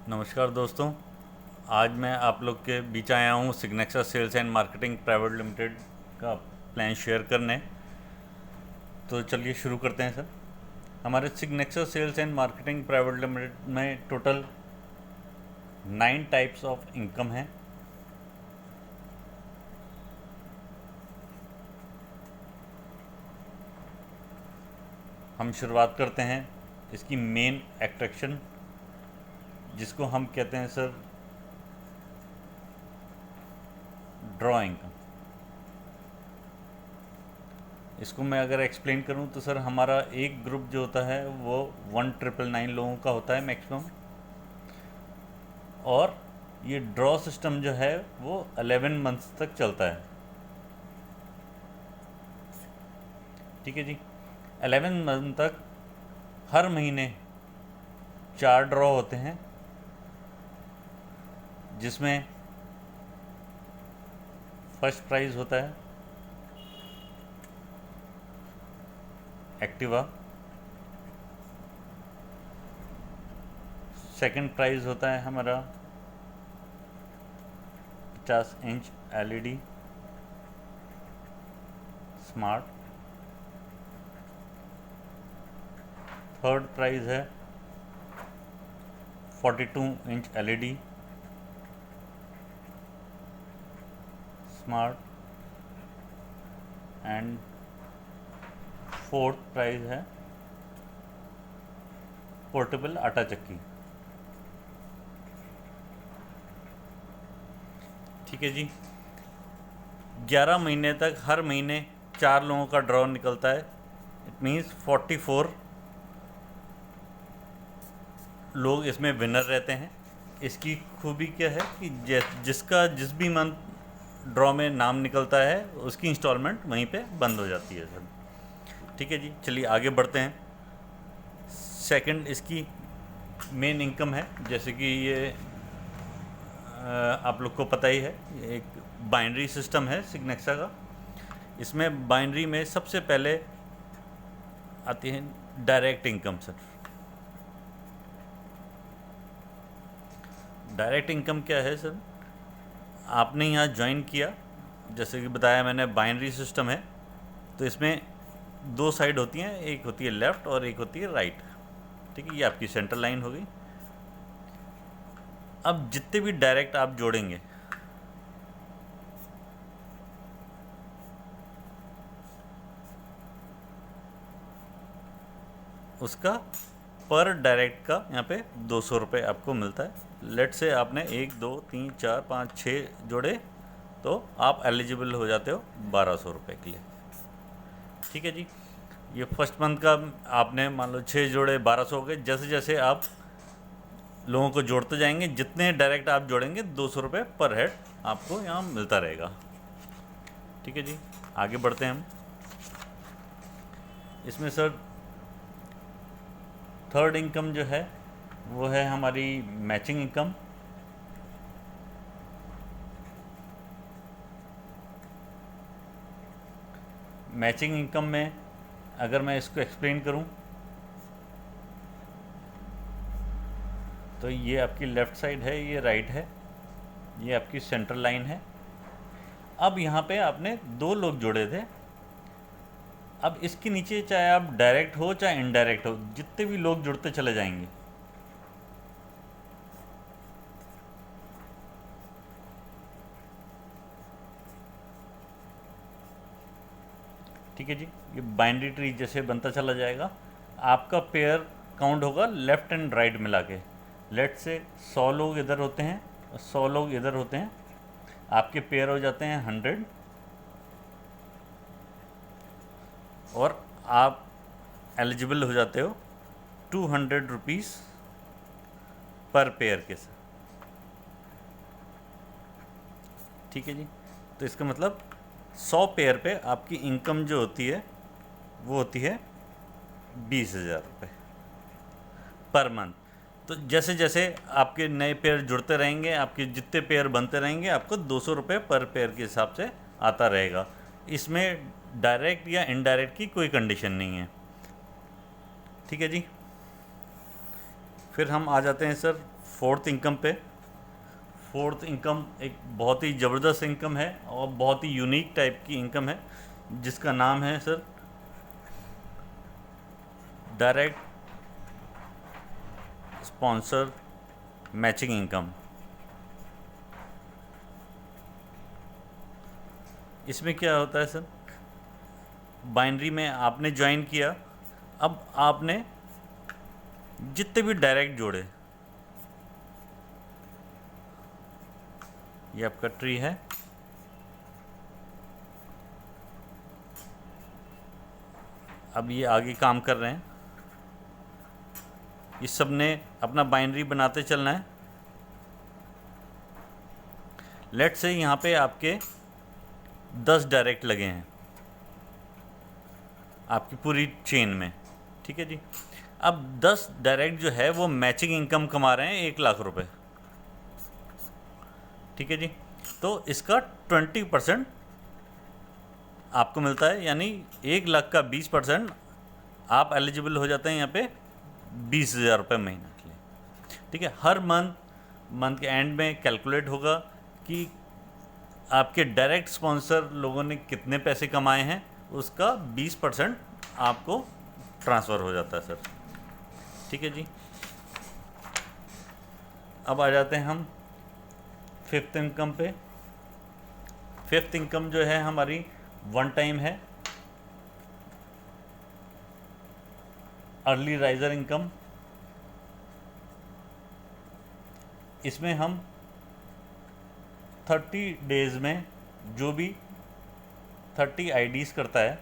नमस्कार दोस्तों। आज मैं आप लोग के बीच आया हूँ Signexa sales and marketing private limited का प्लान शेयर करने। तो चलिए शुरू करते हैं सर। हमारे Signexa sales and marketing private limited में टोटल 9 टाइप्स ऑफ इनकम है। हम शुरुआत करते हैं इसकी मेन एट्रैक्शन, जिसको हम कहते हैं सर ड्रॉ इनकम। इसको मैं अगर एक्सप्लेन करूं तो सर हमारा एक ग्रुप जो होता है वो 1999 लोगों का होता है मैक्सिमम, और ये ड्रॉ सिस्टम जो है वो 11 मंथ्स तक चलता है। ठीक है जी। 11 मंथ तक हर महीने 4 ड्रॉ होते हैं, जिसमें फर्स्ट प्राइज़ होता है एक्टिवा, सेकंड प्राइज़ होता है हमारा 50 inch LED smart, third prize है 42 inch LED smart, and fourth prize है पोर्टेबल आटा चक्की। ठीक है जी। 11 महीने तक हर महीने 4 लोगों का ड्रॉ निकलता है। इट मीन्स 44 लोग इसमें विनर रहते हैं। इसकी खूबी क्या है कि जिसका जिस भी मंथ ड्रॉ में नाम निकलता है उसकी इंस्टॉलमेंट वहीं पे बंद हो जाती है सर। ठीक है जी। चलिए आगे बढ़ते हैं। सेकंड इसकी मेन इनकम है, जैसे कि ये आप लोग को पता ही है, ये एक बाइनरी सिस्टम है सिग्नेक्सा का। इसमें बाइनरी में सबसे पहले आती है direct income sir. Direct income क्या है सर? आपने यहाँ ज्वाइन किया, जैसे कि बताया मैंने बाइनरी सिस्टम है, तो इसमें 2 साइड होती हैं, एक होती है लेफ़्ट और एक होती है राइट। ठीक है, ये आपकी सेंटर लाइन हो गई। अब जितने भी डायरेक्ट आप जोड़ेंगे उसका पर डायरेक्ट का यहाँ पे 200 रुपये आपको मिलता है। लेट से आपने 1 2 3 4 5 6 जोड़े, तो आप एलिजिबल हो जाते हो 1200 रुपये के लिए। ठीक है जी। ये फर्स्ट मंथ का आपने मान लो 6 जोड़े, 1200 हो गए। जैसे जैसे आप लोगों को जोड़ते जाएंगे, जितने डायरेक्ट आप जोड़ेंगे 200 रुपये पर हेड आपको यहाँ मिलता रहेगा। ठीक है जी। आगे बढ़ते हैं हम। इसमें सर थर्ड इनकम जो है वो है हमारी मैचिंग इनकम। मैचिंग इनकम में अगर मैं इसको एक्सप्लेन करूं तो ये आपकी लेफ़्ट साइड है, ये राइट है, ये आपकी सेंटर लाइन है। अब यहाँ पे आपने 2 लोग जोड़े थे। अब इसके नीचे चाहे आप डायरेक्ट हो चाहे इनडायरेक्ट हो, जितने भी लोग जुड़ते चले जाएंगे, ठीक है जी, ये बाइनरी ट्री जैसे बनता चला जाएगा। आपका पेयर काउंट होगा लेफ़्ट एंड राइट मिला के। लेट से 100 लोग इधर होते हैं और 100 लोग इधर होते हैं, आपके पेयर हो जाते हैं 100, और आप एलिजिबल हो जाते हो 200 रुपीज़ पर पेयर के साथ। ठीक है जी। तो इसका मतलब 100 पेयर पे आपकी इनकम जो होती है वो होती है 20,000 रुपये पर मंथ। तो जैसे जैसे आपके नए पेयर जुड़ते रहेंगे, आपके जितने पेयर बनते रहेंगे, आपको 200 रुपये पर पेयर के हिसाब से आता रहेगा। इसमें डायरेक्ट या इनडायरेक्ट की कोई कंडीशन नहीं है। ठीक है जी। फिर हम आ जाते हैं सर फोर्थ इनकम पे। फोर्थ इनकम एक बहुत ही ज़बरदस्त इनकम है और बहुत ही यूनिक टाइप की इनकम है, जिसका नाम है sir direct sponsor matching income. इसमें क्या होता है सर, बाइनरी में आपने ज्वाइन किया, अब आपने जितने भी डायरेक्ट जोड़े, ये आपका ट्री है, अब ये आगे काम कर रहे हैं, इस सब ने अपना बाइनरी बनाते चलना है। लेट से यहाँ पे आपके 10 डायरेक्ट लगे हैं आपकी पूरी चेन में, ठीक है जी। अब 10 डायरेक्ट जो है वो मैचिंग इनकम कमा रहे हैं 1 लाख रुपए, ठीक है जी। तो इसका 20% आपको मिलता है, यानी 1 लाख का 20% आप एलिजिबल हो जाते हैं यहाँ पे 20,000 रुपये महीना के लिए, ठीक है। हर मंथ के एंड में कैलकुलेट होगा कि आपके डायरेक्ट स्पॉन्सर लोगों ने कितने पैसे कमाए हैं, उसका 20% आपको ट्रांसफ़र हो जाता है सर, ठीक है जी। अब आ जाते हैं हम फिफ्थ इनकम पे। फिफ्थ इनकम जो है हमारी वन टाइम है, अर्ली राइजर इनकम। इसमें हम 30 डेज़ में जो भी 30 आईडीज़ करता है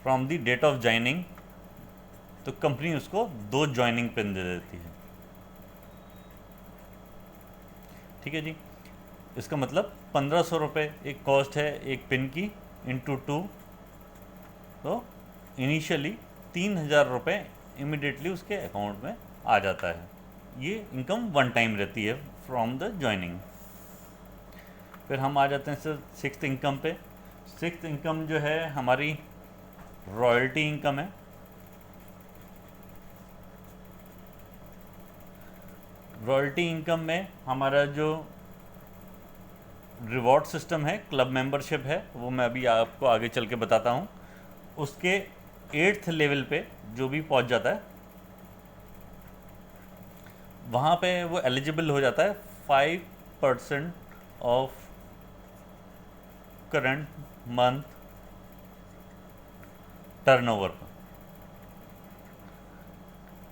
from the date of joining, तो कंपनी उसको 2 ज्वाइनिंग पिन दे देती है, ठीक है जी। इसका मतलब 1500 रुपये एक कॉस्ट है एक पिन की, इंटू 2, तो इनिशियली 3000 रुपये इमिडिएटली उसके अकाउंट में आ जाता है। ये इनकम वन टाइम रहती है फ्रॉम द ज्वाइनिंग। फिर हम आ जाते हैं सर सिक्स्थ इनकम पे। सिक्स्थ इनकम जो है हमारी रॉयल्टी इनकम है। रॉयल्टी इनकम में हमारा जो रिवॉर्ड सिस्टम है, क्लब मेंबरशिप है, वो मैं अभी आपको आगे चल के बताता हूँ। उसके 8th लेवल पे जो भी पहुँच जाता है, वहाँ पे वो एलिजिबल हो जाता है 5% ऑफ करंट मंथ टर्नओवर का,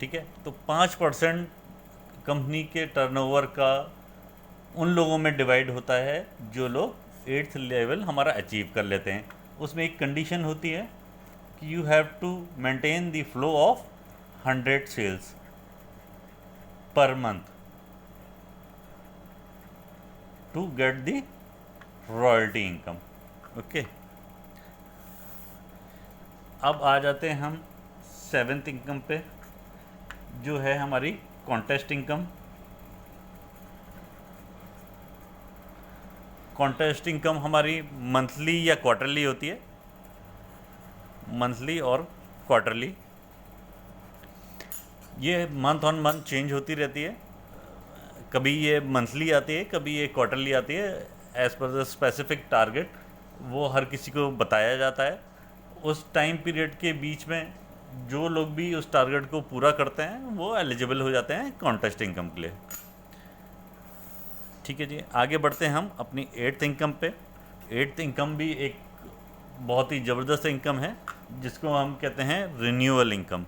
ठीक है। तो 5% कंपनी के टर्नओवर का उन लोगों में डिवाइड होता है जो लोग 8th लेवल हमारा अचीव कर लेते हैं। उसमें एक कंडीशन होती है कि you have to maintain the flow of 100 sales per month to get the royalty income, okay. अब आ जाते हैं हम 7th इनकम पे, जो है हमारी कॉन्टेस्ट इनकम। कॉन्टेस्ट इनकम हमारी मंथली या क्वार्टरली होती है, मंथली और क्वार्टरली। ये मंथ ऑन मंथ चेंज होती रहती है, कभी ये मंथली आती है, कभी ये क्वार्टरली आती है। As per the specific target वो हर किसी को बताया जाता है। उस टाइम पीरियड के बीच में जो लोग भी उस टारगेट को पूरा करते हैं वो एलिजिबल हो जाते हैं कॉन्टेस्ट इनकम के लिए, ठीक है जी। आगे बढ़ते हैं हम अपनी 8th इनकम पे। 8th इनकम भी एक बहुत ही ज़बरदस्त इनकम है, जिसको हम कहते हैं रिन्यूअल इनकम।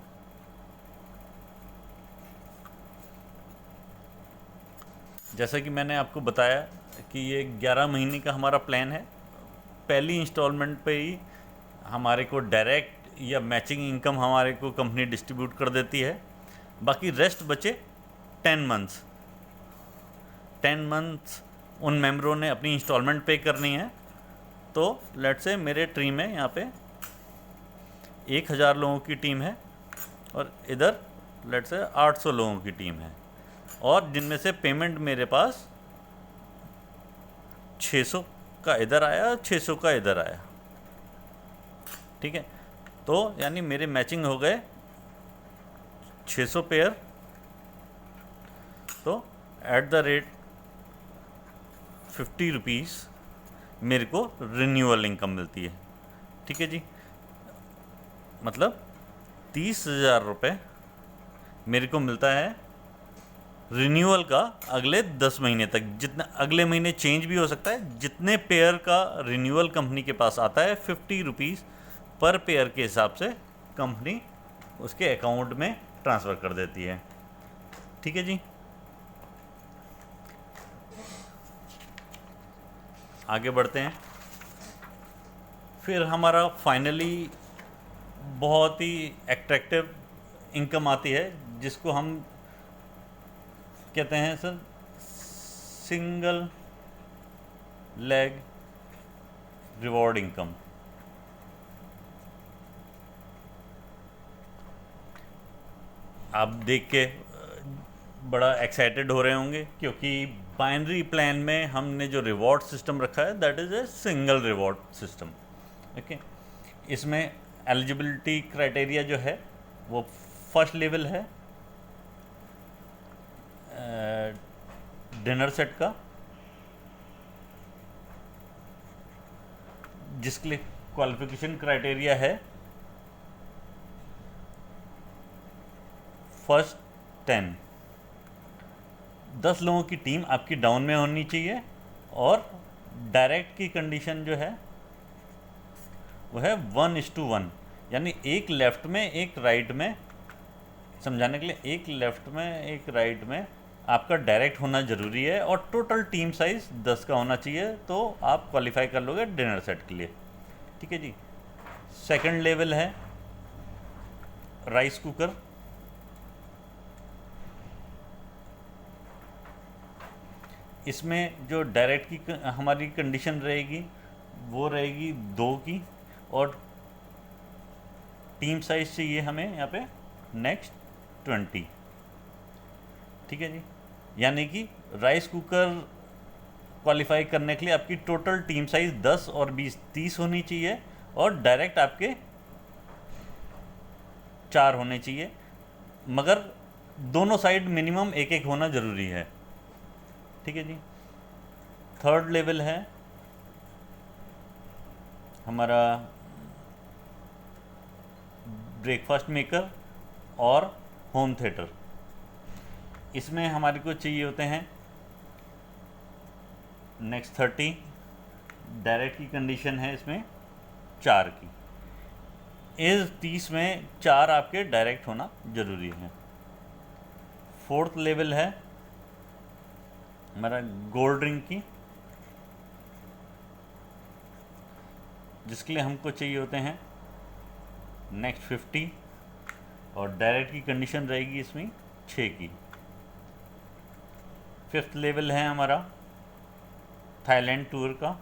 जैसा कि मैंने आपको बताया कि ये 11 महीने का हमारा प्लान है। पहली इंस्टॉलमेंट पे ही हमारे को डायरेक्ट या मैचिंग इनकम हमारे को कंपनी डिस्ट्रीब्यूट कर देती है। बाकी रेस्ट बचे 10 मंथ्स। 10 मंथ्स उन मेंबरों ने अपनी इंस्टॉलमेंट पे करनी है। तो लेट्स से मेरे ट्री में यहाँ पे 1000 लोगों की टीम है और इधर लेट्स से 800 लोगों की टीम है, और जिनमें से पेमेंट मेरे पास 600 का इधर आया, 600 का इधर आया, ठीक है। तो यानी मेरे मैचिंग हो गए 600 पेयर तो @ 50 रुपीज़ मेरे को रिन्यूअल इनकम मिलती है। ठीक है जी, मतलब 30,000 रुपये मेरे को मिलता है रिन्यूअल का अगले 10 महीने तक। जितना अगले महीने चेंज भी हो सकता है। जितने पेयर का रिन्यूअल कंपनी के पास आता है 50 रुपीज़ पर पेयर के हिसाब से कंपनी उसके अकाउंट में ट्रांसफ़र कर देती है। ठीक है जी, आगे बढ़ते हैं। फिर हमारा फाइनली बहुत ही एट्रैक्टिव इनकम आती है जिसको हम कहते हैं sir single leg reward income. आप देख के बड़ा एक्साइटेड हो रहे होंगे क्योंकि बाइनरी प्लान में हमने जो रिवॉर्ड सिस्टम रखा है that is a single reward system. Okay, इसमें एलिजिबिलिटी क्राइटेरिया जो है वो फर्स्ट लेवल है डिनर सेट का, जिसके लिए क्वालिफिकेशन क्राइटेरिया है फर्स्ट 10 लोगों की टीम आपकी डाउन में होनी चाहिए और डायरेक्ट की कंडीशन जो है वो है 1:1, यानी एक लेफ्ट में एक राइट में। समझाने के लिए, एक लेफ्ट में एक राइट में आपका डायरेक्ट होना ज़रूरी है और टोटल टीम साइज़ 10 का होना चाहिए, तो आप क्वालिफाई कर लोगे डिनर सेट के लिए। ठीक है जी, सेकंड लेवल है राइस कुकर। इसमें जो डायरेक्ट की हमारी कंडीशन रहेगी वो रहेगी 2 की और टीम साइज़ चाहिए हमें यहाँ पे नेक्स्ट 20। ठीक है जी, यानी कि राइस कुकर क्वालिफाई करने के लिए आपकी टोटल टीम साइज़ 10 और 20 30 होनी चाहिए और डायरेक्ट आपके 4 होने चाहिए, मगर दोनों साइड मिनिमम एक एक होना ज़रूरी है। ठीक है जी, थर्ड लेवल है हमारा ब्रेकफास्ट मेकर और होम थिएटर। इसमें हमारे को चाहिए होते हैं नेक्स्ट 30। डायरेक्ट की कंडीशन है इसमें 4 की। इस 30 में 4 आपके डायरेक्ट होना ज़रूरी है। फोर्थ लेवल है हमारा गोल्ड ड्रिंक की, जिसके लिए हमको चाहिए होते हैं नेक्स्ट 50 और डायरेक्ट की कंडीशन रहेगी इसमें 6 की। फिफ्थ लेवल है हमारा थाईलैंड टूर का।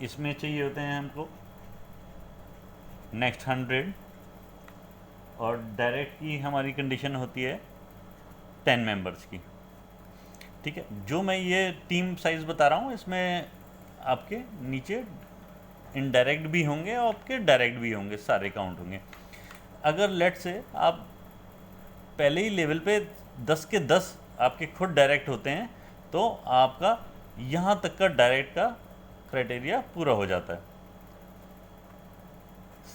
इसमें चाहिए होते हैं हमको नेक्स्ट 100 और डायरेक्ट की हमारी कंडीशन होती है 10 मेंबर्स की। ठीक है, जो मैं ये टीम साइज़ बता रहा हूँ इसमें आपके नीचे इनडायरेक्ट भी होंगे और आपके डायरेक्ट भी होंगे, सारे काउंट होंगे। अगर लेट से आप पहले ही लेवल पे 10 के 10 आपके खुद डायरेक्ट होते हैं तो आपका यहाँ तक का डायरेक्ट का क्राइटेरिया पूरा हो जाता है।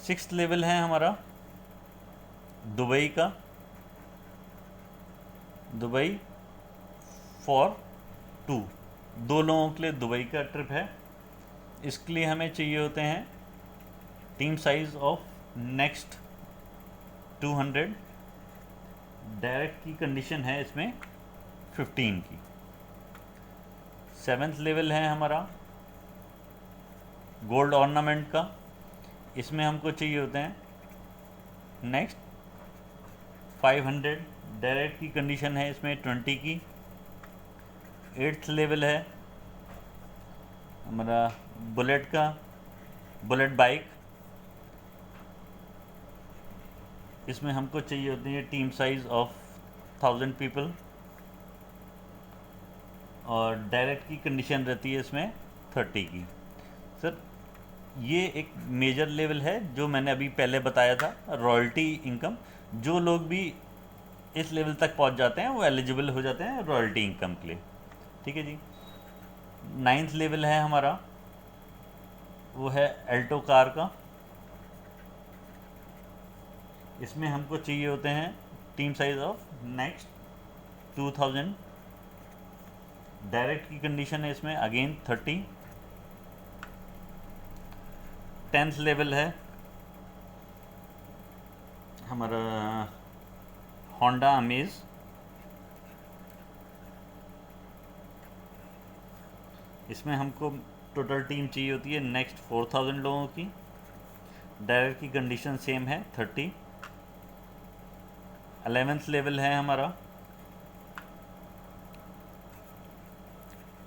6th लेवल है हमारा दुबई का, दुबई फॉर 2, 2 लोगों के लिए दुबई का ट्रिप है। इसके लिए हमें चाहिए होते हैं team size of next 200। Direct की कंडीशन है इसमें 15 की। 7th लेवल है हमारा गोल्ड ऑर्नामेंट का। इसमें हमको चाहिए होते हैं नेक्स्ट 500। डायरेक्ट की कंडीशन है इसमें 20 की। 8th लेवल है हमारा बुलेट का, बुलेट बाइक। इसमें हमको चाहिए होती है टीम साइज़ ऑफ 1000 पीपल और डायरेक्ट की कंडीशन रहती है इसमें 30 की। सर ये एक मेजर लेवल है जो मैंने अभी पहले बताया था, रॉयल्टी इनकम। जो लोग भी इस लेवल तक पहुंच जाते हैं वो एलिजिबल हो जाते हैं रॉयल्टी इनकम के लिए। ठीक है जी। 9th लेवल है हमारा, वो है अल्टो कार का। इसमें हमको चाहिए होते हैं team size of next 2000। Direct की कंडीशन है इसमें अगेन 30। 10th लेवल है हमारा होंडा अमेज। इसमें हमको टोटल टीम चाहिए होती है नेक्स्ट 4000 लोगों की। डायरेक्ट की कंडीशन सेम है 30। 11th लेवल है हमारा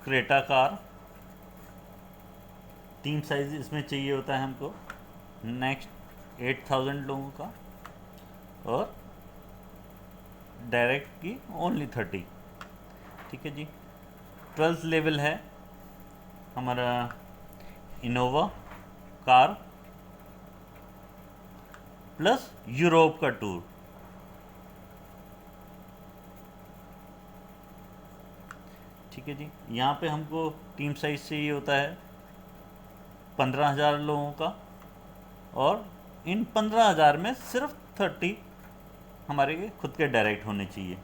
क्रेटा कार। टीम साइज इसमें चाहिए होता है हमको नेक्स्ट 8000 लोगों का, और डायरेक्ट की ओनली 30। ठीक है जी। 12th लेवल है हमारा इनोवा कार प्लस यूरोप का टूर। ठीक है जी। यहाँ पे हमको टीम साइज से ये होता है 15,000 लोगों का, और इन 15,000 में सिर्फ 30 हमारे खुद के डायरेक्ट होने चाहिए।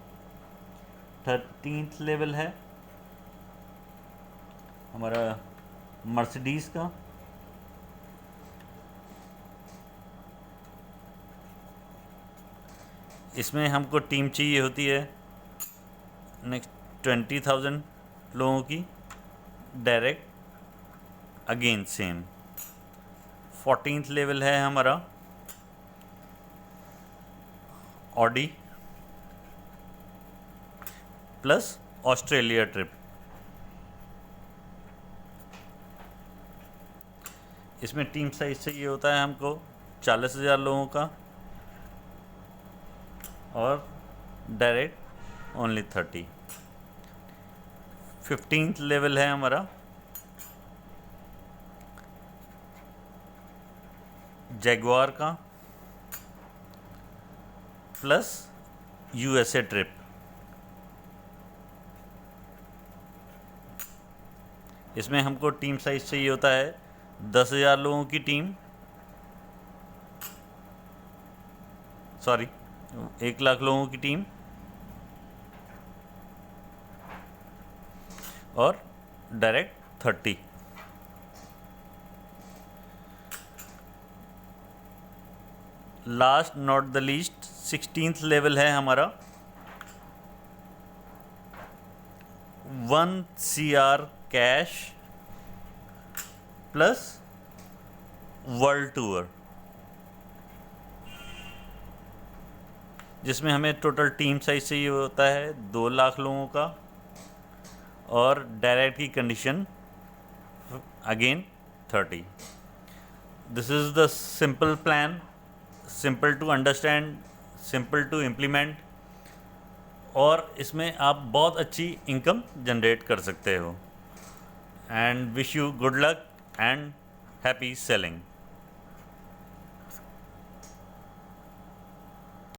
13th लेवल है हमारा मर्सिडीज़ का। इसमें हमको टीम चाहिए होती है नेक्स्ट 20,000 लोगों की, direct again same. 14th level है हमारा ऑडी प्लस ऑस्ट्रेलिया ट्रिप। इसमें टीम साइज से ये होता है हमको 40,000 लोगों का, और डायरेक्ट ओनली 30। 15th लेवल है हमारा जैगुआर का प्लस यूएसए ट्रिप। इसमें हमको टीम साइज चाहिए होता है 10,000 लोगों की टीम, 1 लाख लोगों की टीम, और direct 30। Last not the least 16th level है हमारा 1 CR cash plus world tour, जिसमें हमें टोटल टीम साइज से ये होता है 2 लाख लोगों का, और डायरेक्ट की condition again 30। This is the simple plan, simple to understand, simple to implement, और इसमें आप बहुत अच्छी इनकम जनरेट कर सकते हो। And wish you good luck and happy selling.